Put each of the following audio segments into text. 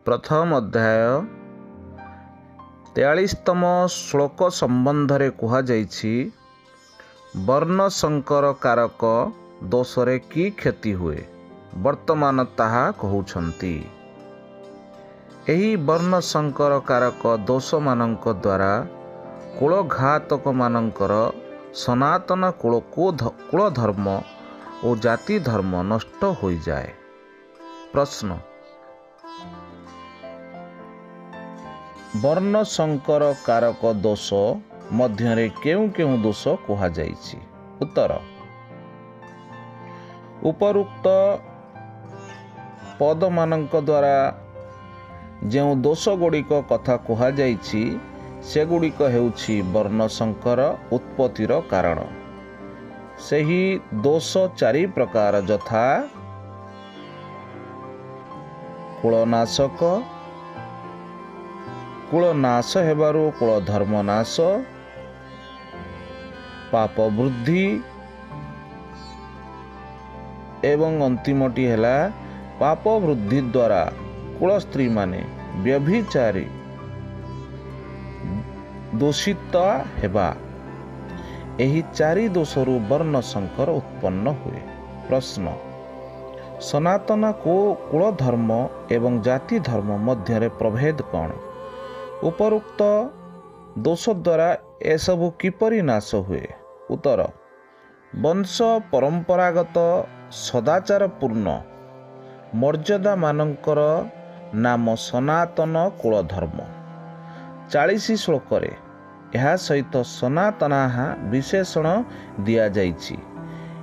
प्रथम अध्याय 43तम श्लोक संबंधरे कुहाଯାଇଛି वर्ण संकर कारक दोषरे की क्षति हुए वर्तमान ताहा कहउछंती। एही वर्ण संकर कारक दोष मानक द्वारा कुलघातक मानकर सनातन कुल धर्म और जाति धर्म नष्ट हो जाए। प्रश्न, वर्ण संकर कारक दोष मध्यरे केउं केउं दोष कुहा जाइछि? उत्तर, उपरुक्त पद मानक द्वारा जो दोष गुड़िक कथा कुहा जाइछि सेगुड़िक हेउछि वर्ण संकर उत्पत्तिर कारण। सही दोष चारि प्रकार यथा कुलनाशक, कुलनाश हेबारु कुल धर्म नाश, पाप वृद्धि एवं अंतिमटी हेला पाप वृद्धि द्वारा कुल स्त्री माने व्यभिचारी दोषित हेबा। एही चारि दोषरु वर्ण संकर उत्पन्न हुए। प्रश्न, सनातन कुल धर्म एवं जाति धर्म मध्यरे प्रभेद कौन? उपरुक्त दोष द्वारा एसबु किपरि नाश हुए? उत्तर, वंश परंपरागत सदाचार पूर्ण मर्यादा मानकर नाम सनातन कुल धर्म। 40 श्लोकरे यह सहित सनातनाहा विशेषण दिया जाइछि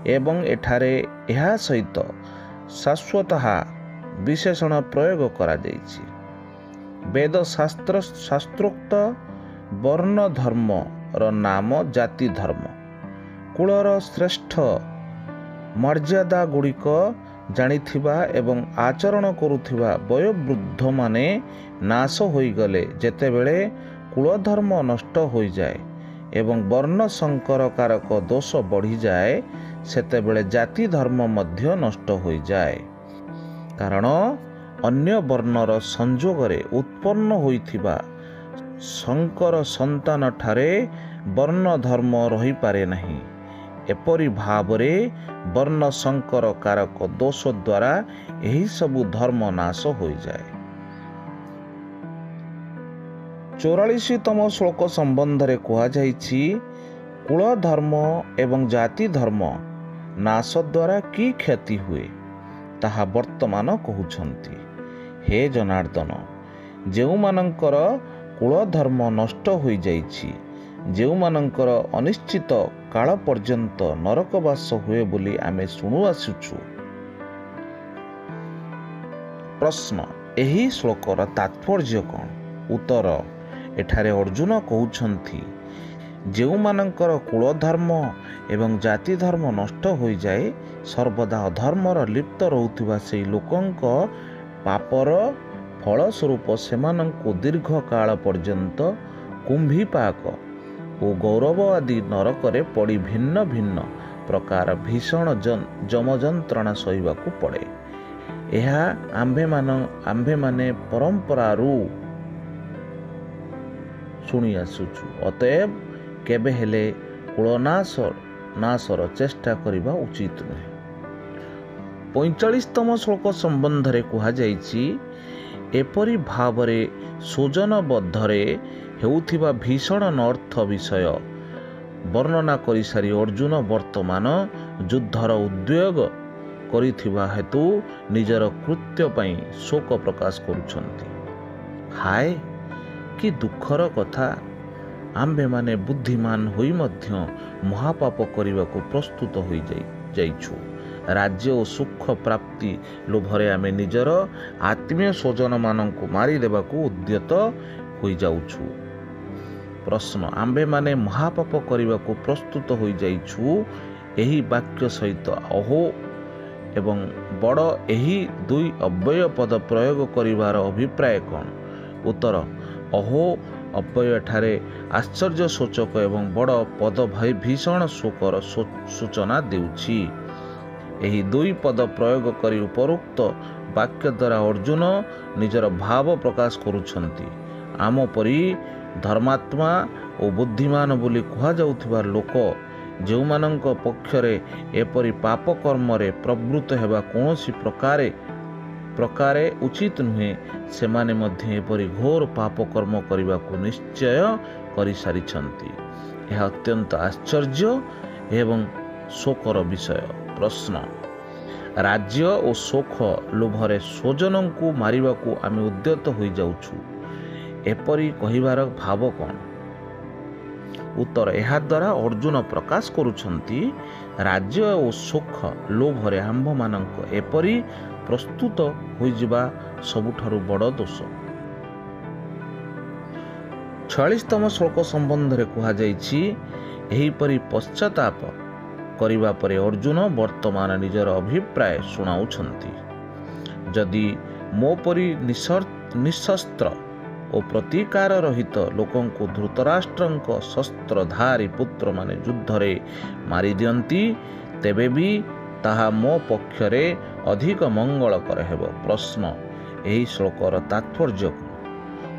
एवं एठारे यह सहित शाश्वतहा विशेषण प्रयोग करा जाइछि। वेद शास्त्रोक्त वर्ण धर्म र नाम जाति धर्म। कुलर श्रेष्ठ मर्यादा गुड़िक जानिथिबा एवं आचरण करुथिबा वयोवृद्ध माने नाश होइगले जेतेबेले कुल धर्म नष्ट हो जाए एवं वर्ण संकर कारक दोष बढ़ी जाए सेतेबेले जाति धर्म मध्य नष्ट हो जाए। कारण अन्य वर्णर संजोगरे उत्पन्न होइथिबा संकर संतान ठारे वर्ण धर्म रही पारे नहीं। एपरि भावरे वर्ण संकर कारक दोष द्वारा यही सबु धर्म नाश हो जाए। 44तम श्लोक संबंधरे कुहा जाइछि कुल धर्म एवं जाति धर्म नाश द्वारा की क्षति हुए ताहा वर्तमान कहउछंती। हे जनार्दन, जेउ मानकर कुल धर्म नष्ट हो जाइछि, जेउ मानकर अनिश्चित काल पर्यंत नरकवास हुए बोली आमे सुनु आसुछु। प्रश्न, एही श्लोकर तात्पर्य कौन? उत्तर, एठारे अर्जुन कहउछंती जेउ मानकर कुल धर्म एवं जाति धर्म नष्ट हो जाए सर्वदा अधर्मर लिप्त रहुथिबा सेई लोकंक पापर फल स्वरूप सेमानंकु दीर्घ काल पर्यंत कुंभीपाक और गौरव आदि नरकरे पड़ी भिन्न भिन्न प्रकार भीषण जमजंत्रणा सहिबाकु पड़े। यह आंभे माने परंपरारू शुणी आसुछु। अतएव केबे हेले कुलनाशर चेष्टा करिबा उचित नुहे। 45तम श्लोक संबंधरे कुहा जाइछि एपरि भावरे सोजनबद्धरे हेउथिबा भीषण अनर्थ विषय वर्णना करि सारी अर्जुन वर्तमान युद्धर उद्योग करिथिबा हेतु निजर कृत्य पई शोक प्रकाश करुछंती। हाय कि दुखर कथा! आम्भे माने बुद्धिमान होई मध्य महापाप करिबाकु प्रस्तुत होई जाइछु। राज्य और सुख प्राप्ति लोभरे आमे निजर आत्मीय स्वजन मानंकु मारी देबाकु उद्यत होई जाउछु। प्रश्न, आम्भे माने महापाप करिबाकु प्रस्तुत होई जाइछु एही वाक्य सहित अहो एवं बड़ एही दुई अव्यय पद प्रयोग करिवार अभिप्राय कौन? उत्तर, अहो अव्यय ठारे आश्चर्य सूचक एवं बड़ पद भाई भीषण शोकर सूचना देउछि। एही दुई पद प्रयोग करी उपरोक्त ବାକ୍ୟ ଦ୍ୱାରା ଅର୍ଜୁନ ନିଜର ଭାବ ପ୍ରକାଶ କରୁଛନ୍ତି। ଆମ ପରି ଧର୍ମାତ୍ମା ଓ ବୁଦ୍ଧିମାନ ବୋଲି କୁହାଯାଉଥିବା ଲୋକ ଯେଉଁମାନଙ୍କ ପକ୍ଷରେ ଏପରି ପାପ କର୍ମରେ ପ୍ରବୃତ୍ତ ହେବା କୌଣସି ପ୍ରକାରେ ଉଚିତ ନୁହେଁ, ସେମାନେ ମଧ୍ୟ ଏପରି ଘୋର ପାପ କର୍ମ କରିବାକୁ ନିଶ୍ଚୟ କରିସାରିଛନ୍ତି। ଏହା ଅତ୍ୟନ୍ତ ଆଶ୍ଚର୍ଯ୍ୟ ଏବଂ ଶୋକର ବିଷୟ। ପ୍ରଶ୍ନ: ରାଜ୍ୟ ଓ ସୁଖ ଲୋଭରେ ସ୍ୱଜନଙ୍କୁ ମାରିବାକୁ ଆମେ ଉଦ୍ୟତ ହୋଇଯାଉଛୁ, ଏପରି କହିବାର ଭାବ କ'ଣ? ଉତ୍ତର: ଏହାଦ୍ୱାରା ଅର୍ଜୁନ ପ୍ରକାଶ କରୁଛନ୍ତି ରାଜ୍ୟ ଓ ସୁଖ ଲୋଭରେ ଆମ୍ଭମାନଙ୍କ ଏପରି ପ୍ରସ୍ତୁତ ହୋଇଯିବା ସବୁଠାରୁ ବଡ଼ ଦୋଷ। 46ତମ ଶ୍ଲୋକ ସମ୍ବନ୍ଧରେ କୁହାଯାଇଛି, ଏହିପରି ପଶ୍ଚାତାପ କରିବା ପରେ ଅର୍ଜୁନ ବର୍ତ୍ତମାନ ନିଜର ଅଭିପ୍ରାୟ ଶୁଣାଉଛନ୍ତି। ଯଦି ମୋ ପରି ନିଶସ୍ତ୍ର ଓ ପ୍ରତିକାର ରହିତ ଲୋକଙ୍କୁ ଧୃତରାଷ୍ଟ୍ରଙ୍କ ଶସ୍ତ୍ରଧାରୀ ପୁତ୍ରମାନେ ଯୁଦ୍ଧରେ ମାରିଦିଅନ୍ତି, ତେବେ ବି ତାହା ମୋ ପକ୍ଷରେ ଅଧିକ ମଙ୍ଗଳକର ହେବ। ପ୍ରଶ୍ନ: ଏହି ଶ୍ଲୋକର ତାତ୍ପର୍ଯ୍ୟ କ'ଣ?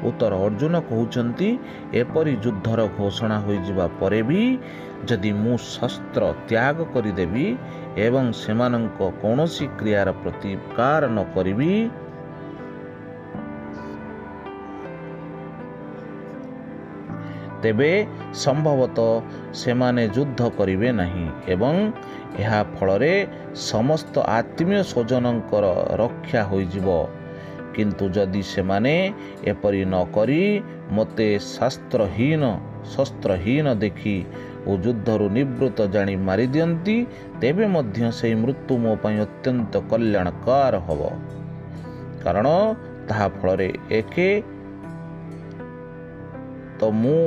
ଉତ୍ତର: ଅର୍ଜୁନ କହୁଛନ୍ତି, ଏପରି ଯୁଦ୍ଧର ଘୋଷଣା ହୋଇଯିବା ପରେ ବି ଯଦି ମୁଁ ଶସ୍ତ୍ର ତ୍ୟାଗ କରିଦେବି ଏବଂ ସେମାନଙ୍କ କୌଣସି କ୍ରିୟାର ପ୍ରତିକାର ନ କରିବି, ତେବେ ସମ୍ଭବତଃ ସେମାନେ ଯୁଦ୍ଧ କରିବେ ନାହିଁ ଏବଂ ଏହା ଫଳରେ ସମସ୍ତ ଆତ୍ମୀୟ ସ୍ୱଜନଙ୍କର ରକ୍ଷା ହୋଇଯିବ। କିନ୍ତୁ ଯଦି ସେମାନେ ଏପରି ନ କରି ମୋତେ ଶସ୍ତ୍ରହୀନ ଦେଖି ଓ ଯୁଦ୍ଧରୁ ନିବୃତ୍ତ ଜାଣି ମାରିଦିଅନ୍ତି, ତେବେ ମଧ୍ୟ ସେହି ମୃତ୍ୟୁ ମୋ ପାଇଁ ଅତ୍ୟନ୍ତ କଲ୍ୟାଣକାର ହେବ, କାରଣ ତାହା ଫଳରେ ଏକେ ତ ମୁଁ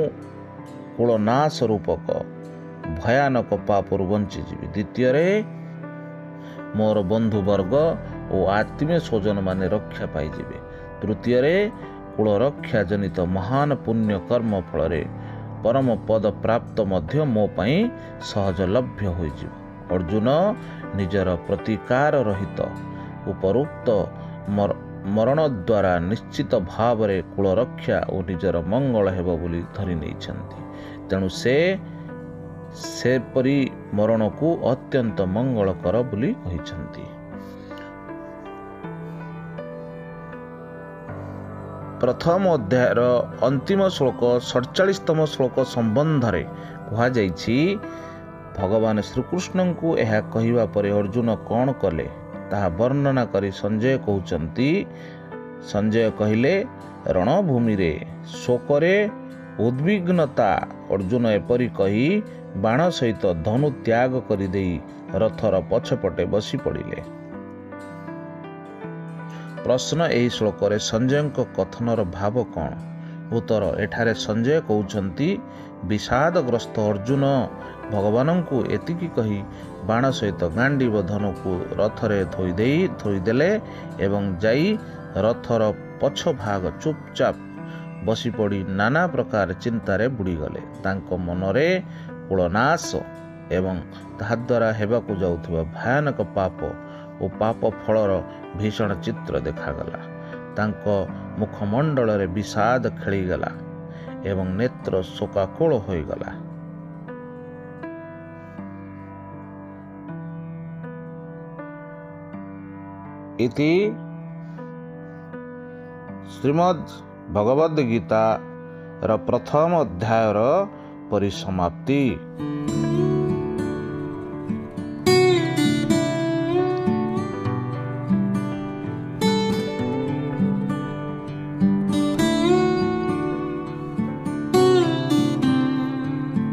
କୁଳନାଶ ରୂପକ ଭୟାନକ ପାପରୁ ବଞ୍ଚିଯିବି, ଦ୍ୱିତୀୟରେ ମୋର ବନ୍ଧୁବର୍ଗ ଓ ଆତ୍ମୀୟ ସ୍ୱଜନମାନେ ରକ୍ଷା ପାଇଯିବେ, ତୃତୀୟରେ କୁଳରକ୍ଷା ଜନିତ ମହାନ ପୁଣ୍ୟ କର୍ମ ଫଳରେ ପରମ ପଦ ପ୍ରାପ୍ତ ମଧ୍ୟ ମୋ ପାଇଁ ସହଜଲଭ୍ୟ ହୋଇଯିବ। ଅର୍ଜୁନ ନିଜର ପ୍ରତିକାର ରହିତ ଉପରୋକ୍ତ ମରଣ ଦ୍ୱାରା ନିଶ୍ଚିତ ଭାବରେ କୁଳରକ୍ଷା ଓ ନିଜର ମଙ୍ଗଳ ହେବ ବୋଲି ଧରି ନେଇଛନ୍ତି। ତେଣୁ ସେପରି ମରଣକୁ ଅତ୍ୟନ୍ତ ମଙ୍ଗଳକର ବୋଲି କହିଛନ୍ତି। ପ୍ରଥମ ଅଧ୍ୟାୟର ଅନ୍ତିମ ଶ୍ଲୋକ 47ତମ ଶ୍ଲୋକ ସମ୍ବନ୍ଧରେ କୁହାଯାଇଛି, ଭଗବାନ ଶ୍ରୀକୃଷ୍ଣଙ୍କୁ ଏହା କହିବା ପରେ ଅର୍ଜୁନ କ'ଣ କଲେ ତାହା ବର୍ଣ୍ଣନା କରି ସଞ୍ଜୟ କହୁଛନ୍ତି। ସଞ୍ଜୟ କହିଲେ, ରଣଭୂମିରେ ଶୋକରେ ଉଦ୍ବିଗ୍ନତା ଅର୍ଜୁନ ଏପରି କହି ବାଣ ସହିତ ଧନୁ ତ୍ୟାଗ କରିଦେଇ ରଥର ପଛପଟେ ବସି ପଡ଼ିଲେ। ପ୍ରଶ୍ନ: ଏହି ଶ୍ଲୋକରେ ସଞ୍ଜୟଙ୍କ କଥନର ଭାବ କ'ଣ? ଉତ୍ତର: ଏଠାରେ ସଞ୍ଜୟ କହୁଛନ୍ତି, ବିଷାଦଗ୍ରସ୍ତ ଅର୍ଜୁନ ଭଗବାନଙ୍କୁ ଏତିକି କହି ବାଣ ସହିତ ଗାଣ୍ଡିବ ଧନୁକୁ ରଥରେ ଥୋଇଦେଲେ ଏବଂ ଯାଇ ରଥର ପଛ ଭାଗ ଚୁପଚାପ ବସିପଡ଼ି ନାନା ପ୍ରକାର ଚିନ୍ତାରେ ବୁଡ଼ିଗଲେ। ତାଙ୍କ ମନରେ କୁଳନାଶ ଏବଂ ତାହାଦ୍ୱାରା ହେବାକୁ ଯାଉଥିବା ଭୟାନକ ପାପ ଓ ପାପ ଫଳର ଭୀଷଣ ଚିତ୍ର ଦେଖାଗଲା। ତାଙ୍କ ମୁଖମଣ୍ଡଳରେ ବିଷାଦ ଖେଳିଗଲା ଏବଂ ନେତ୍ର ଶୋକାକୁଳ ହୋଇଗଲା। ଇତି ଶ୍ରୀମଦ୍ ଭଗବଦ୍ ଗୀତାର ପ୍ରଥମ ଅଧ୍ୟାୟର ପରିସମାପ୍ତି।